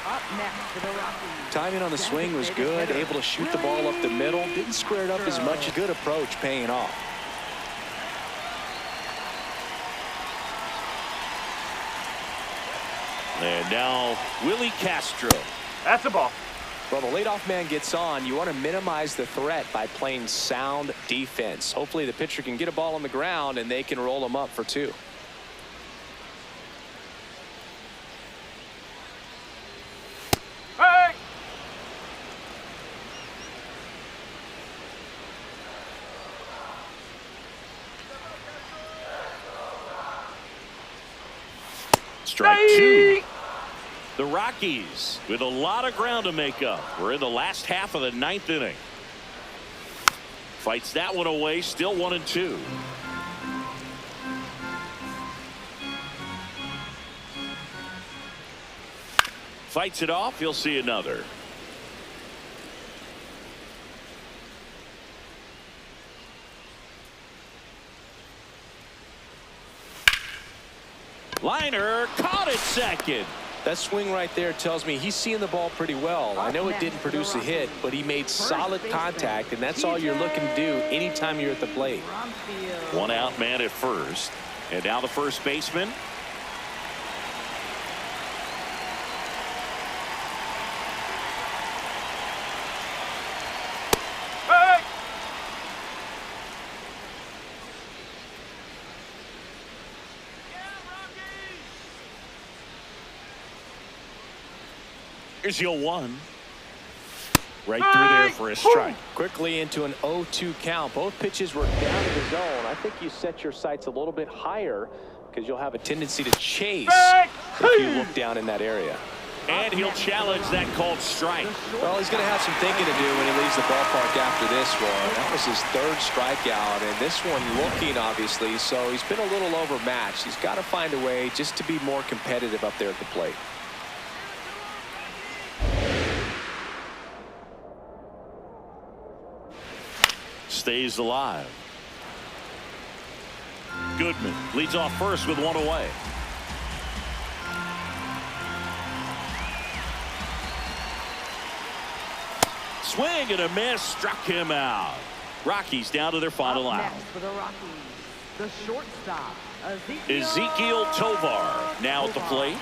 Up next for the Rockies. Timing on the swing was good, able to shoot the ball up the middle. Didn't square it up as much. A good approach paying off. And now Willie Castro. That's a ball. Well, the leadoff man gets on. You want to minimize the threat by playing sound defense. Hopefully the pitcher can get a ball on the ground and they can roll him up for 2. Hey! Strike 2. The Rockies with a lot of ground to make up. We're in the last half of the 9th inning. Fights that one away, still 1-2. Fights it off, he'll see another. Liner caught it second. That swing right there tells me he's seeing the ball pretty well. I know it didn't produce a hit, but he made solid contact, and that's all you're looking to do anytime you're at the plate. 1 out man at first. And now the first baseman. Hey! Here's your 1. Right through there for a strike. Quickly into an 0-2 count. Both pitches were down in the zone. I think you set your sights a little bit higher because you'll have a tendency to chase if you look down in that area. And he'll challenge that called strike. Well, he's going to have some thinking to do when he leaves the ballpark after this one. That was his 3rd strikeout, and this one looking, obviously, so he's been a little overmatched. He's got to find a way just to be more competitive up there at the plate. Stays alive. Goodman leads off first with 1 away. Swing and a miss, struck him out. Rockies down to their final out. Next for the Rockies, the shortstop, Ezekiel Tovar now at the plate.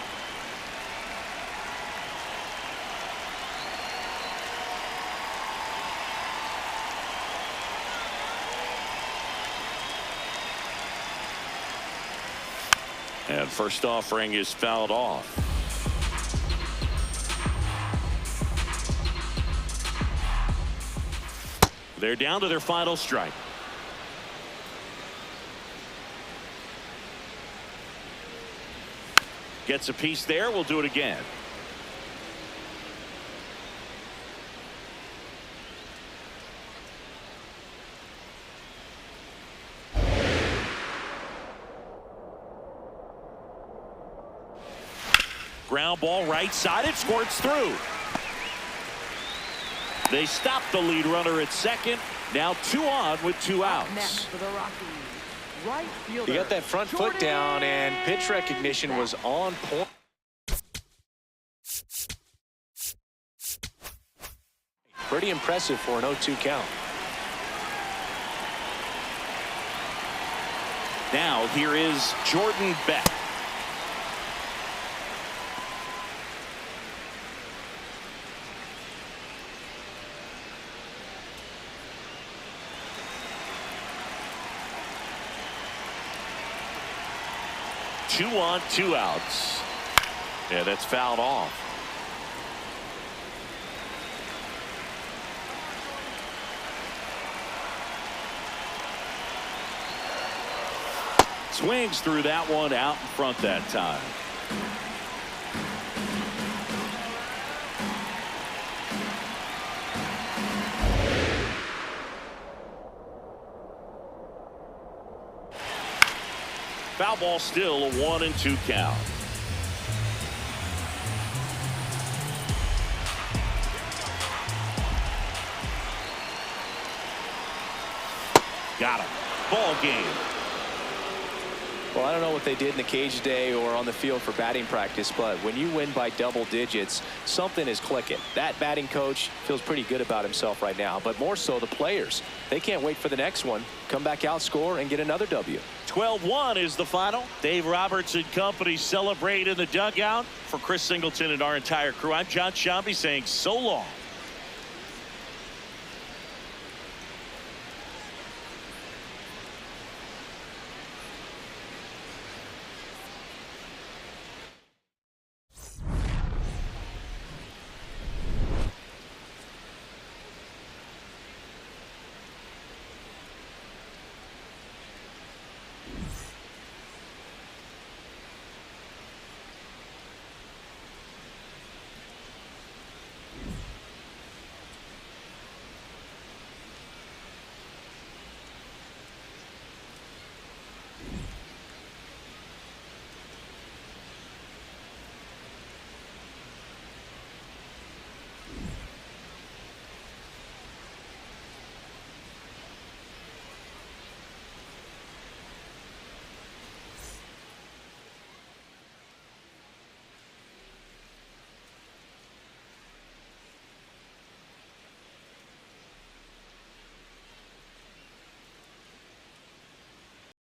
And first offering is fouled off. They're down to their final strike. Gets a piece there. We'll do it again. Ground ball right side. It squirts through. They stop the lead runner at second. Now 2 on with 2 outs. Next for the Rockies, right fielder. He got that front foot down, and pitch recognition was on point. Pretty impressive for an 0-2 count. Now here is Jordan Beck. Two on, 2 outs. Yeah, that's fouled off. Swings through that one, out in front that time. Foul ball, still a 1-2 count. Got him. Ball game. Well, I don't know what they did in the cage today or on the field for batting practice, but when you win by double digits, something is clicking. That batting coach feels pretty good about himself right now, but more so the players. they can't wait for the next one. Come back out, score, and get another W. 12-1 is the final. Dave Roberts and company celebrate in the dugout. For Chris Singleton and our entire crew, I'm John Shambi saying so long.